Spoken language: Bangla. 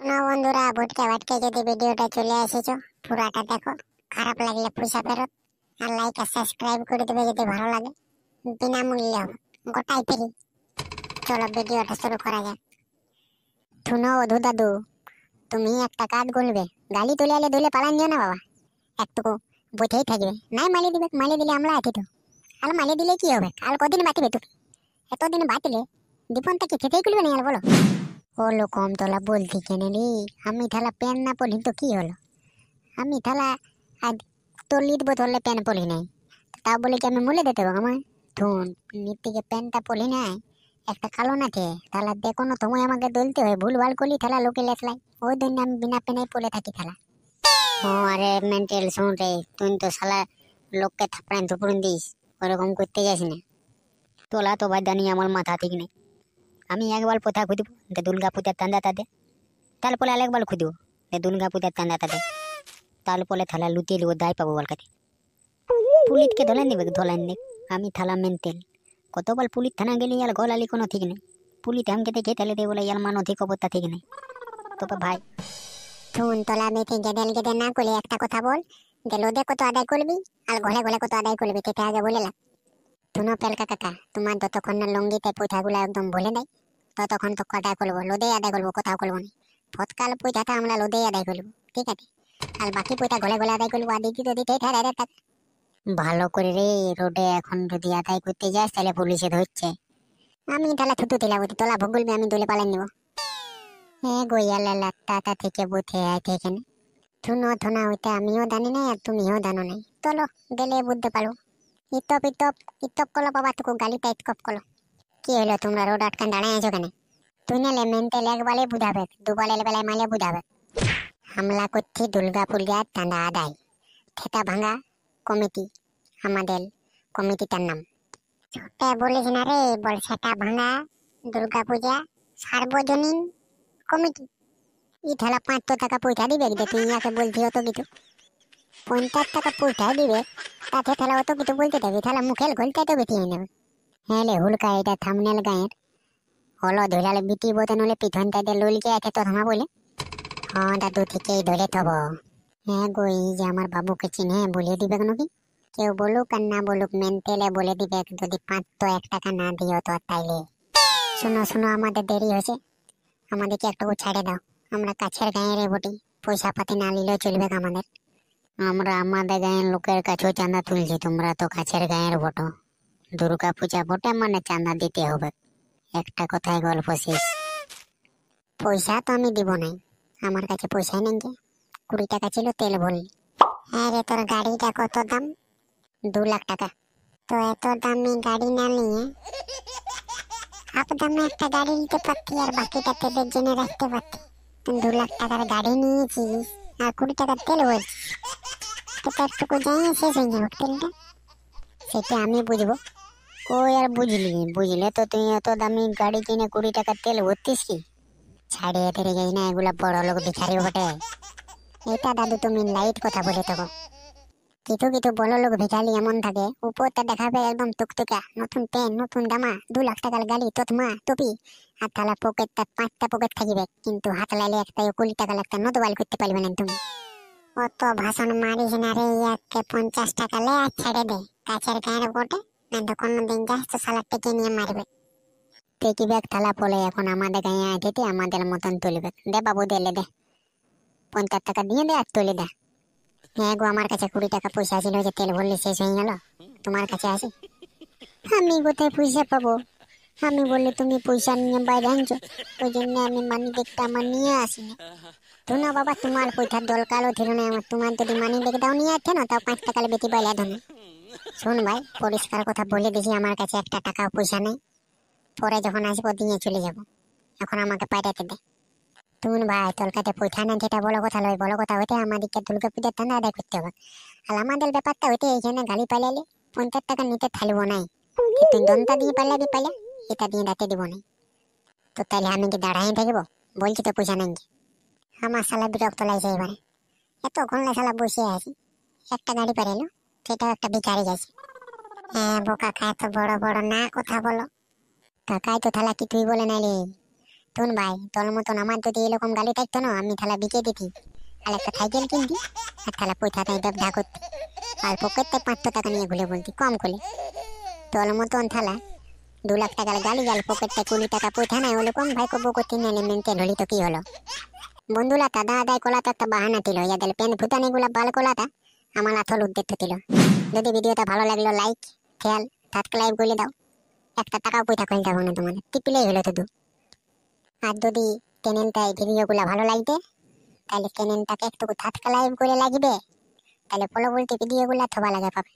না বন্ধুরা, ভুটকে ভাটকে যদি ভিডিওটা চলে এসেছো পুরাটা দেখো, খারাপ লাগলে পয়সা ফেরত। আর লাইক আর সাবস্ক্রাইব করে দেবে যদি ভালো লাগে, বিনামূল্যে হবে, গোটাই ফ্রি। চলো ভিডিওটা শুরু করা যাক। শুনো অধু দাদু, তুমি একটা কাজ বলবে, গালি তুলে এলে ধুলে পালান যেও না বাবা, একটুকু বুঝেই থাকবে। নাই মালি দিবে, মালি দিলে আমরা আছি তো। আর মালি দিলে কি হবে, আর কদিন বাঁচবে তুমি? এতদিন বাঁচলে জীবনটা কি খেতেই খুলবে না আর বলো। হলো কম তোলা বলছি কেন রে? আমি থালা প্যান না পরি তো কি হলো? আমি থালা আজ তল্লির বোতলে প্যান পরি নাই, তা বলে কি আমি মুলে দিতে হবে আমার? ধুন, নিতিকে প্যানটা পরি নাই, একটা কালো নাকে থালা দেখো না, তোমায় আমাকে দলতে হয়, ভুল ভাল করলি থালা লোকে লেখলাই, ওই জন্য আমি বিনা প্যানে পরে থাকি থালা। ও আরে মেন্টাল শুন রে, তুই তো শালা লোককে থাপড়ান থুপড়ান দিস, ওরকম করতে যাস না। তোলা তো ভাই জানি আমার মাথা ঠিক নেই। আমি একবার পোথা খুঁজব দুর্গা পূজার চাঁদা তাদের, তারপরে আরেকবার খুঁজব দুর্গা পূজার চাঁদা তাদের, তারপরে থালা লুটিয়ে লিব, দায় পাবো বল কাছে। পুলিশকে ধলেন দিবে, ধলেন দিক। আমি থালা মেনতেন কতবার পুলিশ থানা গেলে ইয়ার গলালি কোনো ঠিক নেই। পুলিশ আমাকে দেখে তাহলে দিয়ে বলে ইয়ার মানসিক অবস্থা ঠিক নেই। তবে ভাই শুন, তোলা মেয়েকে গেদেল গেদে না করলে একটা কথা বল, যে লোদে কত আদায় করবি আর ঘরে ঘরে কত আদায় করবি সেটা আগে বলে লাগ। শুনো পেলকা কাকা, তোমার যতক্ষণ না লঙ্গিতে পয়সাগুলো একদম বলে দেয় ততক্ষণ তো আদায় করবো, লোদে আদায় করবো, কোথাও করবো না। ফতকাল পয়সাটা আমরা লোদেই আদায় করবো, ঠিক আছে? আর বাকি পয়সা ঘরে ঘরে আদায় করবো, আর দিদি তো দিতেই থাকে। ভালো করে রে, রোডে এখন যদি আদায় করতে যাস তাহলে পুলিশে ধরছে। আমি তাহলে থুতু দিলাম, তোলা ভুগলবি, আমি দলে পালান নিব। হ্যাঁ গোয়ালা লাত্তা থেকে বুথে আছে এখানে। থুনো থুনা হইতে আমিও জানি নাই আর তুমিও জানো নাই, চলো গেলে বুঝতে পারো। ইতপ ইতপ ইতপ কলো বাবা, তোকে গালিটা ইতকপ কলো। কি হলো, তোমরা রোড আটকান দাঁড়ায় আছো কেন? তুই নালে মেন্টাল একবারে বুঝাবে, দুবারের বেলায় মালে বুঝাবে। হামলা করছি দুর্গা পূজার চাঁদা আদায়, থেতা ভাঙা কমিটি আমাদের কমিটিটার নাম। ছোটে বলিস না রে, বল সেটা ভাঙা দুর্গা পূজা সার্বজনীন কমিটি। ই থালা 500 টাকা পয়সা দিবে যে তুই ইয়াকে বলছি অত কিছু? 50 টাকা পয়সা দিবে, তাতে থালা অত কিছু বলতে থাকি, থালা মুখের ঘুলতে তো বেশি হয়ে নেবে। হ্যাঁ লে হুলকা, এটা থামনেল গায়ের হলো ধরালে বিটি বোতন হলে পিছনটা দিয়ে লুলকে আছে তো থামা বলে। হ্যাঁ দাদু ঠিকই ধরে থব। হ্যাঁ গো, এই যে আমার বাবুকে চিনে বলে দিবে নাকি? কেউ বলুক আর না বলুক, মেন্টেলে বলে দিবে, যদি 501 টাকা না দিও তো তাইলে। শোনো শোনো, আমাদের দেরি হয়েছে, আমাদেরকে একটু ছাড়ে দাও, আমরা কাছের গাঁয়ের বটি, পয়সা পাতি না নিলেও চলবে আমাদের। আমরা আমাদের গাঁয়ের লোকের কাছেও চাঁদা তুলছি, তোমরা তো কাছের গাঁয়ের বটো, দুর্গা পূজা বটে মানে চাঁদা দিতে হবে। একটা কথায় গল্প শেষ। পয়সা তো আমি দিব নাই, আমার কাছে পয়সা নেই, 20 টাকা ছিল তেল ভরলি। হ্যাঁ রে, তোর গাড়িটা কত দাম? 2 লাখ টাকা। তো এত দামি গাড়ি না নিয়ে হাফ দামে একটা গাড়ি নিতে পারতি, আর বাকিটা তেলের জন্য রাখতে পারতি। তুই 2 লাখ টাকার গাড়ি নিয়েছিস আর 20 টাকার তেল ভরছিস, তো একটুকু যাই শেষ হয়ে যাবে তেলটা। সেটা আমি বুঝবো। কই আর বুঝলি, বুঝলে তো তুই এত দামি গাড়ি কিনে 20 টাকার তেল ভরতিস কি? ছাড়িয়ে ফেরে যাই না, এগুলা বড় লোক ভিখারি বটে। এটা দাদু তুমি লাইট কথা বলে থাকো। কিছু কিছু বড় লোক ভিখারি এমন থাকে, উপরটা দেখাবে একদম টুকটুকা, নতুন পেন, নতুন জামা, 2 লাখ টাকার গাড়ি, তোতমা টুপি, আর তাহলে পকেটটা 5টা পকেট থাকিবে, কিন্তু হাত লাইলে একটা 20 টাকা একটা নদবাল করতে পারবে না তুমি। অত ভাষণ মারিস না রে, ইয়াকে 50 টাকা লে আর ছেড়ে দে, কাছের গায়ের বটে, না তো কোনোদিন যাস তো শালা টেকে নিয়ে মারবে। টেকি ব্যাগ থালা পলে এখন আমাদের গায়ে আইতে আমাদের মতন তুলবে। দে বাবু দে, দে 50 টাকা দিয়ে দে আর তুলে দে। হ্যাঁ গো, আমার কাছে 20 টাকা পয়সা ছিল, যে তেল ভরলি শেষ হয়ে গেল, তোমার কাছে আসি। আমি কোথায় পয়সা পাবো? আমি বললে তুমি পয়সা নিয়ে বাইরে আনছো, ওই জন্য আমি মানি ব্যাগটা আমার নিয়ে আসিনি। তো না বাবা, তোমার পয়সার দরকারও ছিল না আমার, তোমার যদি মানি ব্যাগ দাও নিয়ে আসছে না, তাও 5 টাকা বেশি পাইলে ধনে। শোন ভাই, পরিষ্কার কথা বলে দিছি, আমার কাছে একটা টাকাও পয়সা নেই, পরে যখন আসবো দিয়ে চলে যাব, এখন আমাকে পাঠাতে দে। তুই ভাই, তোর কাছে পয়সা নেই যেটা বড় কথা নয়, বড় কথা হইতে আমাদেরকে দুর্গা পূজার চাঁদা আদায় করতে হবে। আর আমাদের ব্যাপারটা হইতে এইখানে গালি পাইলে 50 টাকা নিতে থাকবো নাই, তুই দনটা দিয়ে পারলে পাইলে, এটা দিয়ে রাতে দিব নাই। তো তাইলে আমি কি দাঁড়াই থাকবো? বলছি তো পয়সা নেই। আমার শালা বিরক্ত লাগছে এবারে, এতক্ষণ শালা বসে আছি, একটা গাড়ি পাইলো, সেটাও একটা ভিখারি গেছে। হ্যাঁ বোকা খায়, তো বড় বড় না কথা বলো। কাকাই তো থালা কি তুই বলে নাই রে, তুন ভাই তোর মতন আমার যদি এরকম গাড়ি থাকতো না আমি তাহলে বিকে দিতি, আর একটা সাইকেল কিনতি, আর তাহলে পয়সা তাই ব্যবসা করতি, আর পকেটে 500 টাকা নিয়ে ঘুরে বলতি কম করে। তোর মতন থালা 2 লাখ টাকার গাড়ি গেল পকেটে 20 টাকা পয়সা নাই ওরকম ভাই কব করতে নেলে মেনটেন হলি তো কি হলো। বন্ধুলা দাদা আদায় কলা তো একটা বাহানা ছিল, ইয়াদের পেন ভুতানি গুলা বাল কলাটা আমার আথল উদ্দেশ্য ছিল। যদি ভিডিওটা ভালো লাগলো লাইক খেয়াল সাবস্ক্রাইব করে দাও, একটা টাকাও পয়সা খুলতে হবে না তোমাদের, টিপিলেই হলো শুধু। আর যদি চ্যানেলটায় ভিডিওগুলো ভালো লাগবে তাহলে চ্যানেলটাকে একটু সাবস্ক্রাইব করে লাগবে, তাহলে পরবর্তী ভিডিওগুলো সবার আগে পাবে।